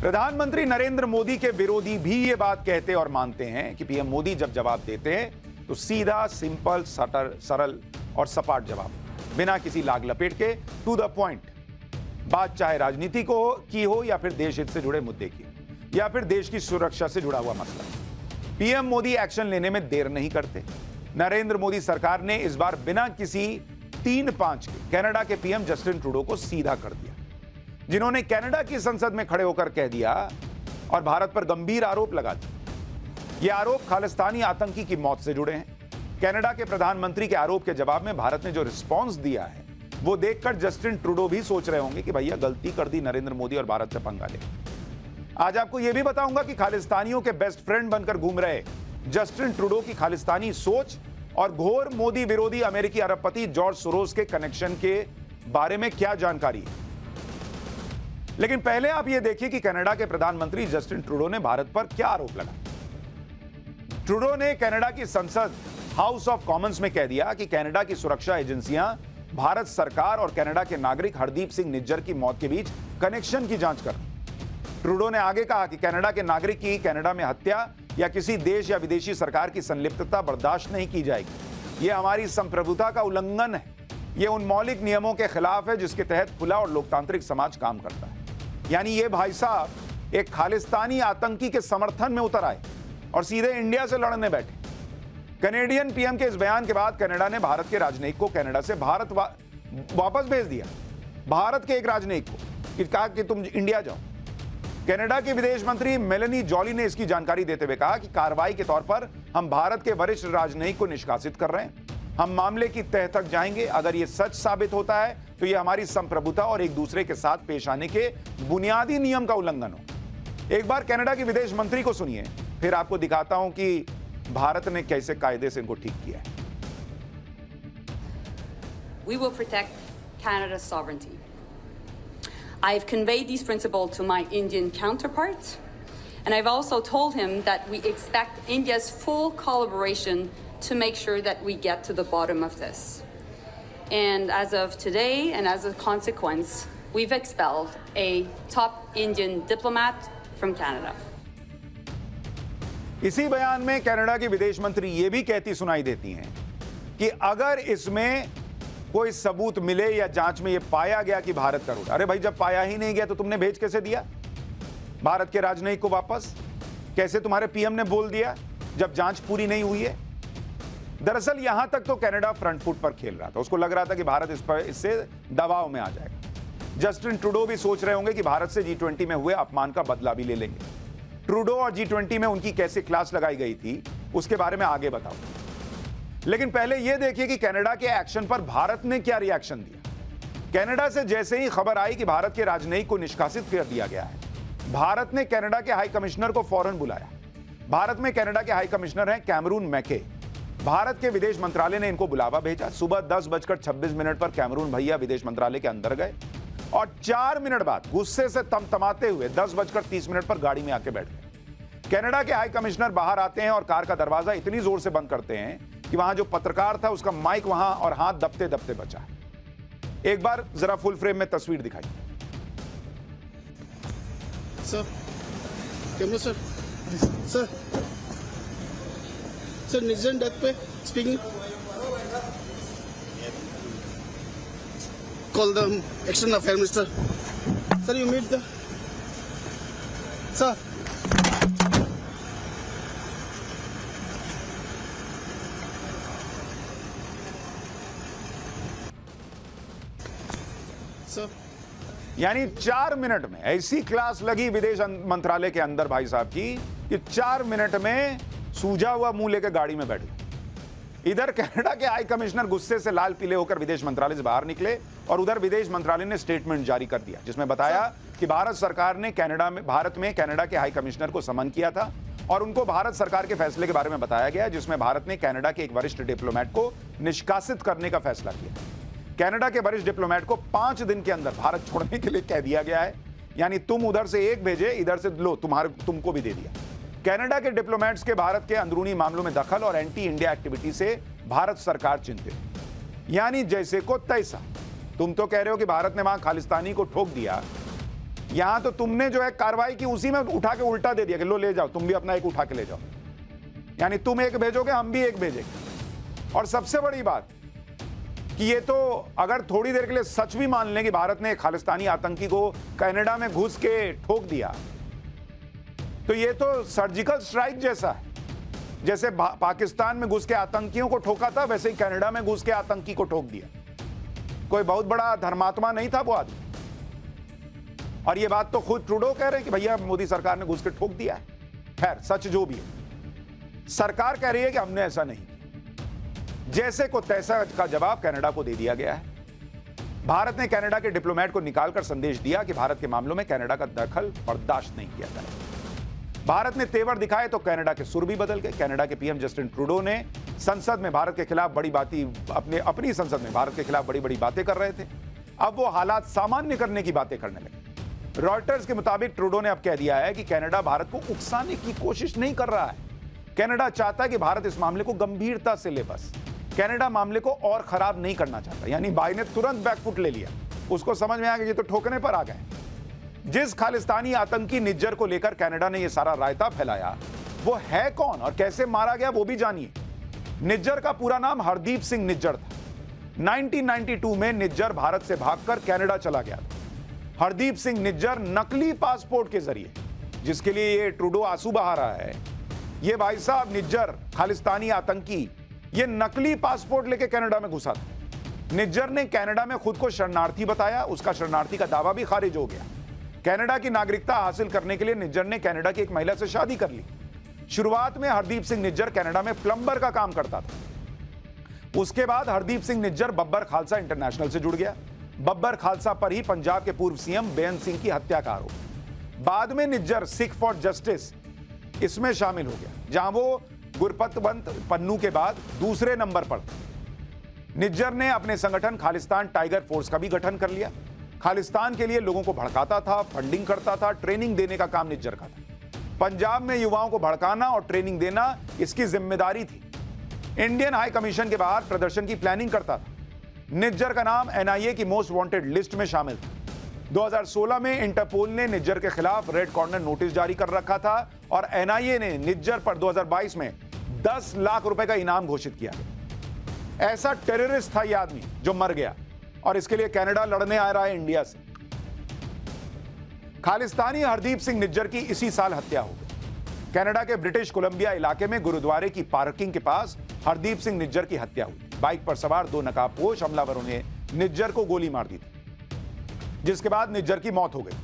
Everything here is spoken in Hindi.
प्रधानमंत्री नरेंद्र मोदी के विरोधी भी ये बात कहते और मानते हैं कि पीएम मोदी जब जवाब देते हैं तो सीधा, सिंपल, सरल और सपाट जवाब, बिना किसी लाग लपेट के, टू द पॉइंट। बात चाहे राजनीति की हो या फिर देश हित से जुड़े मुद्दे की या फिर देश की सुरक्षा से जुड़ा हुआ मसला, पीएम मोदी एक्शन लेने में देर नहीं करते। नरेंद्र मोदी सरकार ने इस बार बिना किसी 3-5 के कनाडा के पीएम जस्टिन ट्रूडो को सीधा कर दिया, जिन्होंने कनाडा की संसद में खड़े होकर कह दिया और भारत पर गंभीर आरोप लगा दिए। ये आरोप खालिस्तानी आतंकी की मौत से जुड़े हैं। कनाडा के प्रधानमंत्री के आरोप के जवाब में भारत ने जो रिस्पांस दिया है वो देखकर जस्टिन ट्रूडो भी सोच रहे होंगे कि भैया गलती कर दी नरेंद्र मोदी और भारत से पंगा ले। आज आपको यह भी बताऊंगा कि खालिस्तानियों के बेस्ट फ्रेंड बनकर घूम रहे जस्टिन ट्रूडो की खालिस्तानी सोच और घोर मोदी विरोधी अमेरिकी अरबपति जॉर्ज सोरोस के कनेक्शन के बारे में क्या जानकारी है। लेकिन पहले आप यह देखिए कि कनाडा के प्रधानमंत्री जस्टिन ट्रूडो ने भारत पर क्या आरोप लगाया। ट्रूडो ने कनाडा की संसद हाउस ऑफ कॉमन्स में कह दिया कि कनाडा की सुरक्षा एजेंसियां भारत सरकार और कनाडा के नागरिक हरदीप सिंह निज्जर की मौत के बीच कनेक्शन की जांच कर। ट्रूडो ने आगे कहा कि कनाडा के नागरिक की कनाडा में हत्या या किसी देश या विदेशी सरकार की संलिप्तता बर्दाश्त नहीं की जाएगी। यह हमारी संप्रभुता का उल्लंघन है। यह उन मौलिक नियमों के खिलाफ है जिसके तहत खुला और लोकतांत्रिक समाज काम करता है। यानी ये भाई साहब एक खालिस्तानी आतंकी के समर्थन में उतर आए और सीधे इंडिया से लड़ने बैठे। कनेडियन पीएम के इस बयान के बाद कनाडा ने भारत के राजनयिक को कनाडा से भारत वापस भेज दिया। भारत के एक राजनयिक को कि कहा कि तुम इंडिया जाओ। कनाडा के विदेश मंत्री मेलेनी जॉली ने इसकी जानकारी देते हुए कहा कि कार्रवाई के तौर पर हम भारत के वरिष्ठ राजनयिक को निष्कासित कर रहे हैं। हम मामले की तह तक जाएंगे। अगर यह सच साबित होता है तो यह हमारी संप्रभुता और एक दूसरे के साथ पेश आने के बुनियादी नियम का उल्लंघन हो। एक बार कनाडा के विदेश मंत्री को सुनिए, फिर आपको दिखाता हूं कि भारत ने कैसे कायदे से इनको ठीक किया है। We will protect Canada's sovereignty. I've conveyed these principles to my Indian counterparts, and I've also told him that we expect India's full collaboration to make sure that we get to the bottom of this. And as of today, and as a consequence, we've expelled a top Indian diplomat from Canada. इसी बयान में कनाडा की विदेश मंत्री ये भी कहती सुनाई देती हैं कि अगर इसमें कोई सबूत मिले या जांच में यह पाया गया कि भारत का रोल, अरे भाई जब पाया ही नहीं गया तो तुमने भेज कैसे दिया भारत के राजनयिक को वापस? कैसे तुम्हारे पीएम ने बोल दिया जब जांच पूरी नहीं हुई है? दरअसल यहां तक तो कनाडा फ्रंट फुट पर खेल रहा था। उसको लग रहा था कि भारत इससे दबाव में आ जाएगा। जस्टिन ट्रूडो भी सोच रहे होंगे कि भारत से G20 में हुए अपमान का बदला भी ले लेंगे। ट्रूडो और G20 में उनकी कैसे क्लास लगाई गई थी उसके बारे में आगे बताओ। लेकिन पहले यह देखिए कि कनाडा के एक्शन पर भारत ने क्या रिएक्शन दिया। कनाडा से जैसे ही खबर आई कि भारत के राजनयिक को निष्कासित कर दिया गया है, भारत ने कनाडा के हाई कमिश्नर को फौरन बुलाया। भारत में कनाडा के हाई कमिश्नर हैं कैमरून मैके। भारत के विदेश मंत्रालय ने इनको बुलावा भेजा। सुबह 10:26 पर कैमरून भैया विदेश मंत्रालय के अंदर गए और 4 मिनट बाद गुस्से से तमतमाते हुए 10:30 पर गाड़ी में आके बैठ गए। कनाडा के हाई कमिश्नर बाहर आते हैं और कार का दरवाजा इतनी जोर से बंद करते हैं कि वहां जो पत्रकार था उसका माइक वहां और हाथ दबते दबते बचा। एक बार जरा फुल फ्रेम में तस्वीर दिखाइए। Sir, camera sir, sir, sir, निजन डेथ पे speaking. Call the external affair minister. Sir, you meet the sir. Sir. यानी 4 मिनट में ऐसी क्लास लगी विदेश मंत्रालय के अंदर भाई साहब की कि 4 मिनट में सूझा हुआ मुंह लेकर गाड़ी में बैठ गए। इधर कनाडा के हाई कमिश्नर गुस्से से लाल पीले होकर विदेश मंत्रालय से बाहर निकले और उधर विदेश मंत्रालय ने स्टेटमेंट जारी कर दिया जिसमें बताया कि भारत सरकार ने भारत में कनाडा के हाई कमिश्नर को समन किया था और उनको भारत सरकार के फैसले के बारे में बताया गया, जिसमें भारत ने कनाडा के एक वरिष्ठ डिप्लोमेट को निष्कासित करने का फैसला किया। कनाडा के वरिष्ठ डिप्लोमेट को 5 दिन के अंदर भारत छोड़ने के लिए कह दिया गया है। यानी तुम उधर से एक भेजे, इधर से लो, तुमको भी दे दिया। कनाडा के डिप्लोमेट्स के भारत के अंदरूनी मामलों में दखल और एंटी इंडिया एक्टिविटी से भारत सरकार चिंतित। यानी जैसे को तैसा। तुम तो कह रहे हो कि भारत ने वहां खालिस्तानी को ठोक दिया, यहां तो तुमने जो है कार्रवाई की, उसी में उठा के उल्टा दे दिया कि लो ले जाओ, तुम भी अपना एक उठा के ले जाओ। यानी तुम एक भेजोगे, हम भी एक भेजेंगे। और सबसे बड़ी बात कि ये तो अगर थोड़ी देर के लिए सच भी मान लें कि भारत ने खालिस्तानी आतंकी को कनाडा में घुस के ठोक दिया, तो ये तो सर्जिकल स्ट्राइक जैसा है। जैसे पाकिस्तान में घुस के आतंकियों को ठोका था, वैसे ही कनाडा में घुस के आतंकी को ठोक दिया। कोई बहुत बड़ा धर्मात्मा नहीं था वो आदमी। और ये बात तो खुद ट्रूडो कह रहे हैं कि भैया मोदी सरकार ने घुस के ठोक दिया है। खैर, सच जो भी है, सरकार कह रही है कि हमने ऐसा नहीं किया। जैसे को तैसा का जवाब कनाडा को दे दिया गया है। भारत ने कनाडा के डिप्लोमेट को निकालकर संदेश दिया कि भारत के मामलों में कनाडा का दखल बर्दाश्त नहीं किया जाएगा। भारत ने तेवर दिखाए तो कनाडा के सुर भी बदल गए। कनाडा के पीएम जस्टिन ट्रूडो ने संसद में भारत के खिलाफ बड़ी बातें अपनी संसद में भारत के खिलाफ बड़ी बातें कर रहे थे। अब वो हालात सामान्य करने की बातें करने लगे। रॉयटर्स के मुताबिक ट्रूडो ने अब कह दिया है कि कनाडा भारत को उकसाने की कोशिश नहीं कर रहा है। कनाडा चाहता है कि भारत इस मामले को गंभीरता से ले, बस कनाडा मामले को और खराब नहीं करना चाहता। यानी बाई ने तुरंत बैकफुट ले लिया। उसको समझ में आ गया ये तो ठोकने पर आ गए। जिस खालिस्तानी आतंकी निज्जर को लेकर कनाडा ने यह सारा रायता फैलाया, वो है कौन और कैसे मारा गया वो भी जानिए। निज्जर का पूरा नाम हरदीप सिंह निज्जर था। 1992 में निज्जर भारत से भागकर कनाडा चला गया था। हरदीप सिंह निज्जर नकली पासपोर्ट के जरिए, जिसके लिए ये ट्रूडो आंसू बहा रहा है, ये भाई साहब निज्जर खालिस्तानी आतंकी ये नकली पासपोर्ट लेके कनाडा में घुसा था। निज्जर ने कनाडा में खुद को शरणार्थी बताया। उसका शरणार्थी का दावा भी खारिज हो गया। कनाडा की नागरिकता हासिल करने के लिए निज्जर ने कनाडा की एक महिला से शादी कर ली। शुरुआत में हरदीप सिंह निज्जर कनाडा में प्लम्बर का काम करता था। उसके बाद हरदीप सिंह निज्जर बब्बर खालसा इंटरनेशनल से जुड़ गया। बब्बर खालसा पर ही पंजाब के पूर्व सीएम बेअंत सिंह की हत्या का आरोप। बाद में निज्जर सिख फॉर जस्टिस इसमें शामिल हो गया, जहां वो गुरपतवंत पन्नू के बाद दूसरे नंबर पर था। निज्जर ने अपने संगठन खालिस्तान टाइगर फोर्स का भी गठन कर लिया। खालिस्तान के लिए लोगों को भड़काता था, फंडिंग करता था, ट्रेनिंग देने का काम निज्जर का था। पंजाब में युवाओं को भड़काना और ट्रेनिंग देना इसकी जिम्मेदारी थी। इंडियन हाई कमीशन के बाहर प्रदर्शन की प्लानिंग करता था। निज्जर का नाम एनआईए की मोस्ट वांटेड लिस्ट में शामिल था। 2016 में इंटरपोल ने निज्जर के खिलाफ रेड कॉर्नर नोटिस जारी कर रखा था और एनआईए ने निज्जर पर 2022 में 10 लाख रुपए का इनाम घोषित किया। ऐसा टेररिस्ट था यह आदमी जो मर गया और इसके लिए कनाडा लड़ने आ रहा है इंडिया से। खालिस्तानी हरदीप सिंह निज्जर की इसी साल हत्या हो गई। कनाडा के ब्रिटिश कोलंबिया इलाके में गुरुद्वारे की पार्किंग के पास हरदीप सिंह निज्जर की हत्या हुई। बाइक पर सवार 2 नकाबपोश हमलावरों ने निज्जर को गोली मार दी थी, जिसके बाद निज्जर की मौत हो गई।